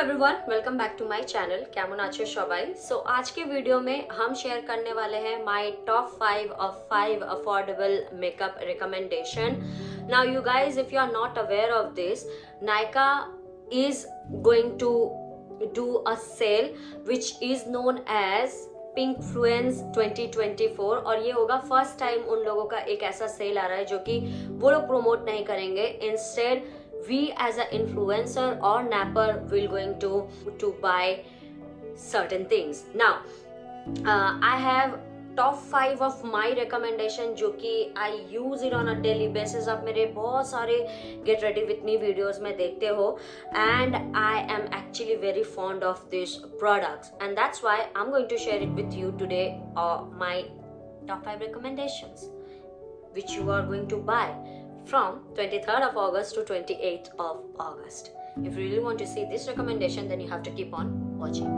Everyone, welcome back to my channel. केमन आछो सबाई। सो आज के वीडियो में हम शेयर करने वाले हैं my top 5 of 5 affordable makeup recommendation. Now you guys, if you are not aware of this, Nykaa is going to do a sale which is known as Pinkfluence 2024 और ये होगा फर्स्ट टाइम उन लोगों का एक ऐसा सेल आ रहा है जो कि वो लोग प्रमोट नहीं करेंगे। Instead we as an influencer or napper will going to buy certain things. Now I have top 5 of my recommendation जो कि I use it on a daily basis। आप मेरे बहुत सारे get ready with me videos में देखते हो and I am actually very fond of these products and that's why I'm going to share it with you today, my top 5 recommendations which you are going to buy from 23rd of August to 28th of August. If you really want to see this recommendation, then you have to keep on watching.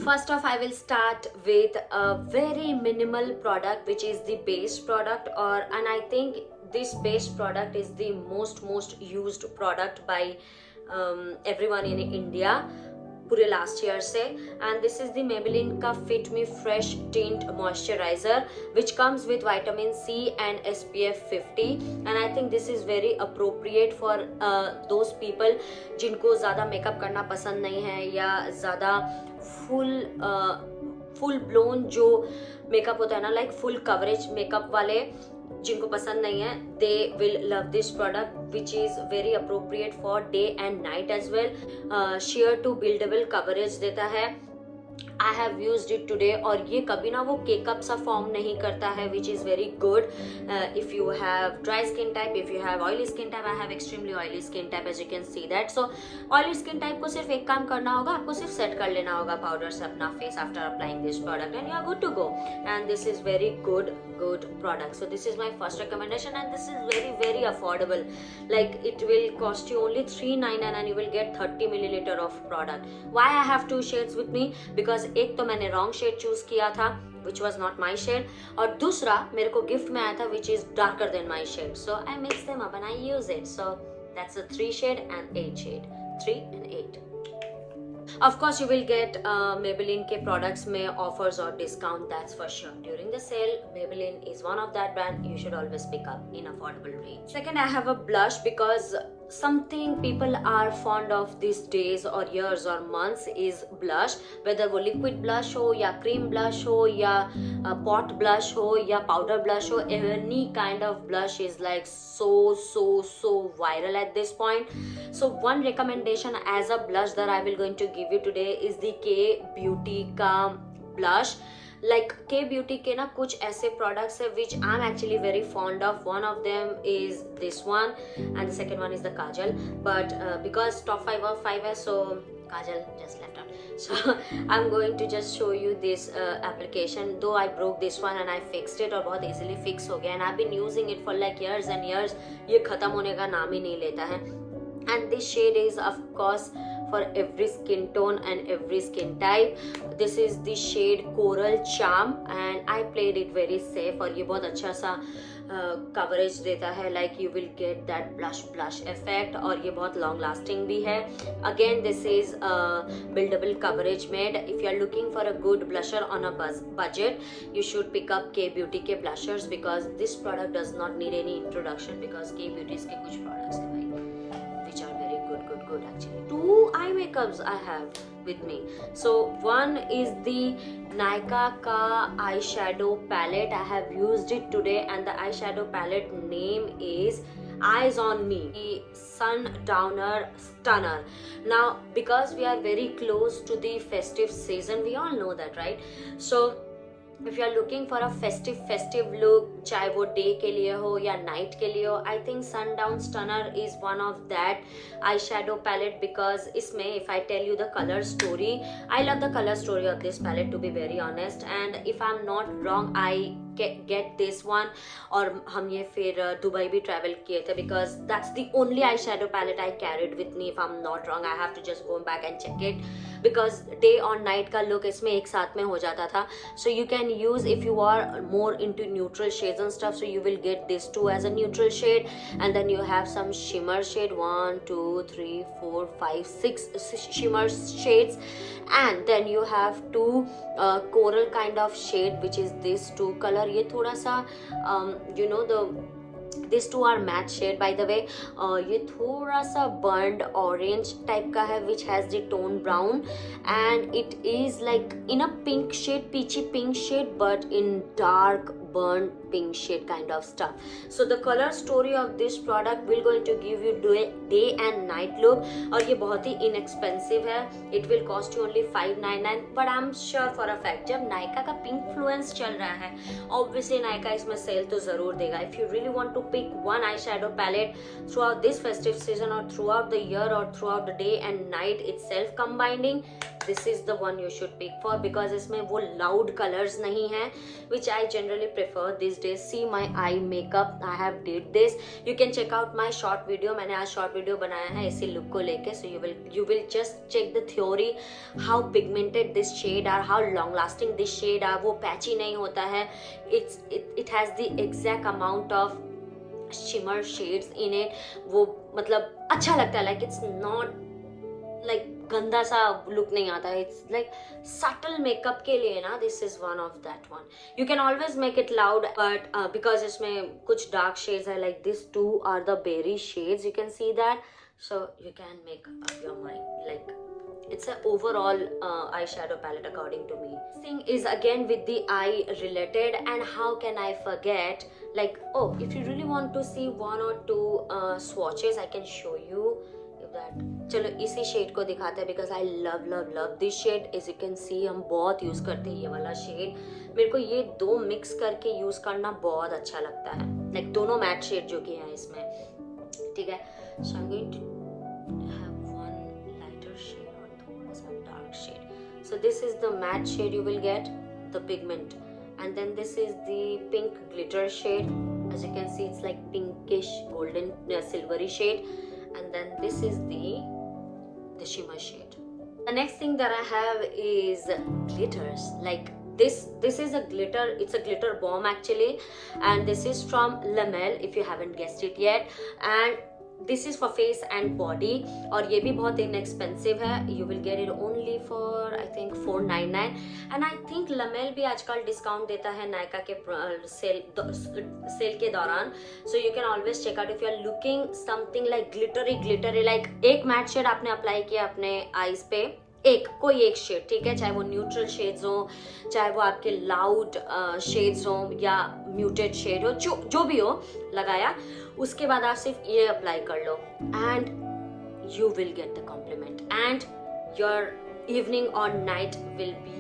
First off, I will start with a very minimal product which is the base product, and I think this base product is the most used product by everyone in India पूरे last year से, and this is the Maybelline का Fit Me Fresh Tint Moisturizer which comes with vitamin C and SPF 50 and I think this is very appropriate for those people जिनको ज़्यादा makeup करना पसंद नहीं है या ज़्यादा फुल ब्लोन जो मेकअप होता है ना, लाइक फुल कवरेज मेकअप वाले जिनको पसंद नहीं है, they will love this product which is very appropriate for day and night as well. Sheer to buildable coverage देता है। I have used it today और ये कभी ना वो केकअप सा फॉर्म नहीं करता है which is very good if you have dry skin type, if you have oily skin type. I have extremely oily skin type as you can see that. So oily skin type को सिर्फ एक काम करना होगा, आपको सिर्फ set कर लेना होगा पाउडर से अपना face after applying this product and you are good to go and this is very good product. So this is my first recommendation and this is very affordable. Like it will cost you only $3.99 and you will get 30 milliliter of product. Why I have two shades with me? Because एक तो मैंने wrong shade choose किया था which was not my shade और दूसरा मेरे को gift में आया था which is darker than my shade, so I mix them up and I use it. So that's a 3 shade and 8 shade, 3 and 8. Of course you will get Maybelline के products में offers or discount, that's for sure. During the sale, Maybelline is one of that brand you should always pick up in affordable range. Second, I have a blush because something people are fond of these days or years or months is blush. Whether वो liquid blush हो या cream blush हो या pot blush हो या powder blush हो, any kind of blush is like so viral at this point. So one recommendation as a blush that I will going to give you today is the K Beauty का blush. Like K Beauty के ना कुछ ऐसे products है which I'm actually very fond of. One of them is this one and the second one is the Kajal, but because top 5 of 5 है, so Kajal just left out. So I'm going to just show you this application. Though I broke this one and I fixed it और बहुत easily fix हो गया and I've been using it for like years and years. ये खत्म होने का नाम ही नहीं लेता है and this shade is of course for every skin tone and every skin type. This is the shade Coral Charm and I played it very safe और ये बहुत अच्छा सा कवरेज देता है, like you will get that blush effect और ये बहुत long lasting भी है. Again this is buildable coverage made. If you are looking for a good blusher on a budget, you should pick up K Beauty के blushers because this product does not need any introduction because K Beauty's के कुछ products है भाई which are very good actually. 2 eye makeups I have with me. So one is the Nykaa ka eyeshadow palette. I have used it today and the eyeshadow palette name is Eyes on Me, the Sundowner Stunner. Now because we are very close to the festive season, we all know that, right? So if you are looking for a festive look, चाहे वो day के लिए हो या night के लिए हो, I think Sundown Stunner is one of that eyeshadow palette because इसमें if I tell you the color story, I love the color story of this palette to be very honest, and if I'm not wrong, I get this one. और हम ये फिर Dubai भी travel किए थे because that's the only eye shadow palette I carried with me, if I am not wrong, I have to just go back and check it because day और night का look इसमें एक साथ में हो जाता था. So you can use if you are more into neutral shades and stuff, so you will gate this too as a neutral shade and then you have some shimmer shade, 1 2 3 4 5 6 shimmer shades, and then you have two coral kind of shade which is this two color. ये थोड़ा सा you know the these two are matte shade by the way. ये थोड़ा सा burned orange type का है which has the tone brown and it is like in a pink shade, peachy pink shade, but in dark burnt pink shade kind of stuff. So the color story of this product will going to give you day and night look. और ये बहुत ही inexpensive है. It will cost you only $5.99, but I'm sure for a fact जब नायका का pink Fluence चल रहा है obviously Nykaa इसमें सेल तो जरूर देगा. If you really want to pick one eyeshadow palette throughout this festive season or throughout the year or throughout the day and night itself combining, this is the one you should pick for because इसमें वो loud colors नहीं हैं which I generally prefer these days. See my eye makeup, I have did this. You can check out my short video. मैंने आज short video बनाया है इसी look को लेके. So you will just check the theory how pigmented this shade are, how long lasting this shade are. वो patchy नहीं होता है. It has the exact amount of shimmer shades in it. वो मतलब अच्छा लगता है. Like it's not like गंदा सा लुक नहीं आता है. इट्स लाइक सटल मेकअप के लिए ना this is one of that one. You can always make it loud but because इसमें कुछ डार्क शेड्स है like this two are the berry shades, you can see that. So you can make up your mind. Like it's an overall eyeshadow palette according to me. This thing is again with the eye related, and how can I forget, like, oh, if you really want to see one or two swatches I can show you that. चलो इसी shade को दिखाते हैं because I love love love this shade. As you can see हम बहुत use करते हैं ये वाला शेड. मेरे को ये दो मिक्स करके यूज करना बहुत अच्छा लगता है. लाइक दोनों मैट शेड जो कि हैं इसमें, ठीक है. So I am going to have one lighter shade और थोड़ा सा dark shade. So this is the matte shade you will get the pigment, and then this is the pink glitter shade. As you can see it's like pinkish golden silvery shade, and then this is the shimmer shade. The next thing that I have is glitters. Like this is a glitter, it's a glitter bomb actually, and this is from Lamel if you haven't guessed it yet, and this is for face and body. और ये भी बहुत inexpensive है. You will get it only for I think $4.99, and I think Lamel भी आजकल discount देता है नायका के सेल के दौरान. So you can always check out if you are looking something like glittery like एक मैट शेड आपने अप्लाई किया अपने आईज पे, कोई एक शेड, ठीक है, चाहे वो न्यूट्रल शेड्स हो, चाहे वो आपके लाउड शेड्स हो या म्यूटेड शेड हो, जो भी हो लगाया. उसके बाद आप सिर्फ ये अप्लाई कर लो and you will get the compliment and your evening और night will be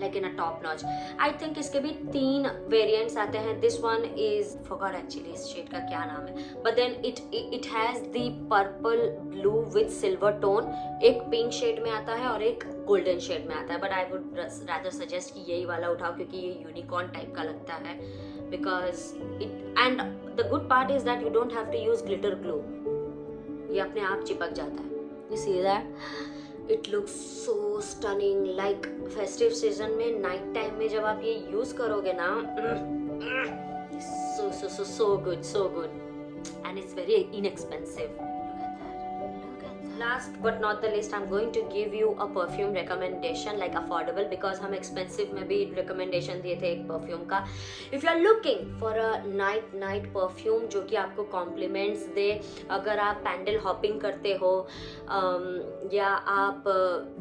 like in a top notch. I think इसके भी 3 variants आते हैं. This one is forgot actually इस शेड का क्या नाम है, but then it has the purple blue with silver tone. एक पिंक शेड में आता है और एक गोल्डन शेड में आता है, but I would rather suggest कि यही वाला उठाओ क्योंकि ये यूनिकॉर्न टाइप का लगता है. Because and the good part is that you don't have to use glitter glue. ये अपने आप चिपक जाता है. You see that? It looks so stunning. Like festive season में night time में जब आप ये use करोगे ना, so good, and it's very inexpensive. Last but not the least, I'm going to give you a perfume recommendation, like affordable, because हम expensive में भी recommendation दिए थे एक perfume का. If you are looking for a night perfume जो कि आपको compliments दे, अगर आप pandal hopping करते हो या आप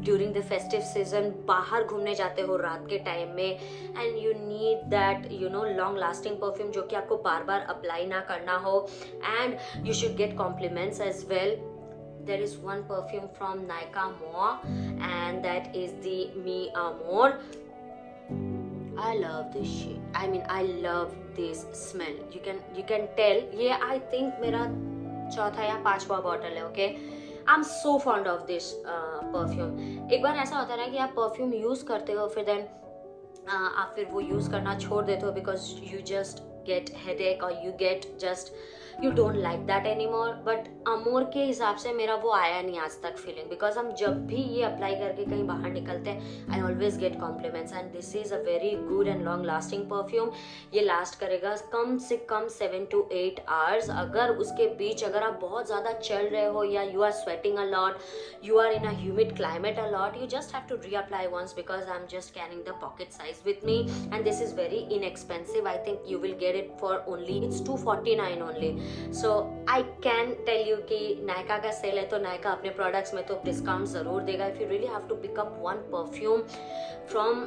during the festive season बाहर घूमने जाते हो रात के टाइम में, and you need that long lasting perfume जो कि आपको बार बार apply ना करना हो, and you should get compliments as well. There is one perfume from Nykaa Moa, and that is the Mi Amor. I love this shade. I mean, I love this smell. You can tell. ये I think मेरा चौथा या पांचवा bottle है. Okay, I'm so fond of this perfume. एक बार ऐसा होता है ना कि आप perfume use करते हो, फिर then आप फिर वो यूज़ करना छोड़ देते हो because you just get headache और you get just you don't like that any more. But अमोर के हिसाब से मेरा वो आया नहीं आज तक फीलिंग, बिकॉज हम जब भी ये अप्लाई करके कहीं बाहर निकलते हैं I always get compliments and this is a very good and long lasting perfume. ये लास्ट करेगा कम से कम 7 to 8 आवर्स. अगर उसके बीच अगर आप बहुत ज़्यादा चल रहे हो या you are sweating a lot, you are in a humid climate a lot, you just have to reapply once because I'm just carrying the pocket size with me and this is very inexpensive. I think you will get it for only, it's 249 only. So I can tell you कि नायका का cell है तो नायका अपने products में तो discount ज़रूर देगा. If you really have to pick up one perfume from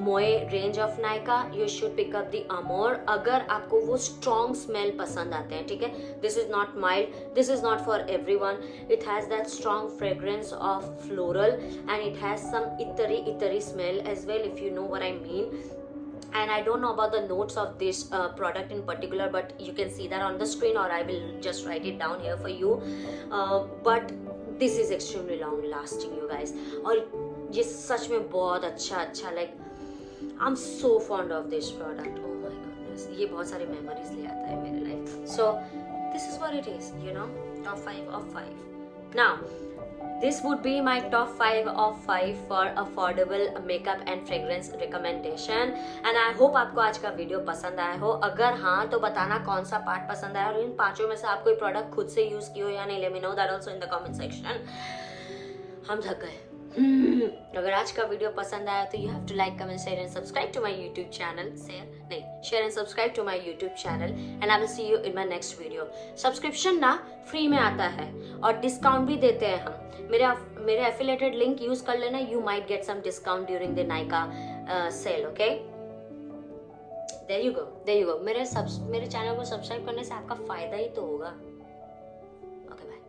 Moe range of Nykaa, you should pick up the Amor. अगर आपको वो strong smell पसंद आते हैं, ठीक है, this is not mild, this is not for everyone. It has that strong fragrance of floral and it has some ittery smell as well, if you know what I mean. And I don't know about the notes of this product in particular, but you can see that on the screen or I will just write it down here for you. But this is extremely long lasting you guys, और ये सच में बहुत अच्छा like I'm so fond of this product. Oh my goodness, ये बहुत सारे memories ले आता है मेरे life. So this is what it is, you know, top 5 of 5. Now this would be my top 5 of 5 for affordable makeup and fragrance recommendation. And I hope आपको आज का वीडियो पसंद आया हो. अगर हाँ तो बताना कौन सा पार्ट पसंद आया और इन पांचों में से आप कोई प्रोडक्ट खुद से यूज किए हो या नहीं. Let me know that also in the comment section. हम थक गए. अगर आज का वीडियो पसंद आया तो you have to like, comment, share and subscribe to my YouTube channel. Share and subscribe to my YouTube channel and I will see you in my next video. Subscription ना फ्री में आता है और discount भी देते हैं हम. मेरे एफिलिएटेड लिंक यूज कर लेना. You might get some discount during the Nykaa sale. Okay, there you go. मेरे चैनल को सब्सक्राइब करने से आपका फायदा ही तो होगा. Okay bye.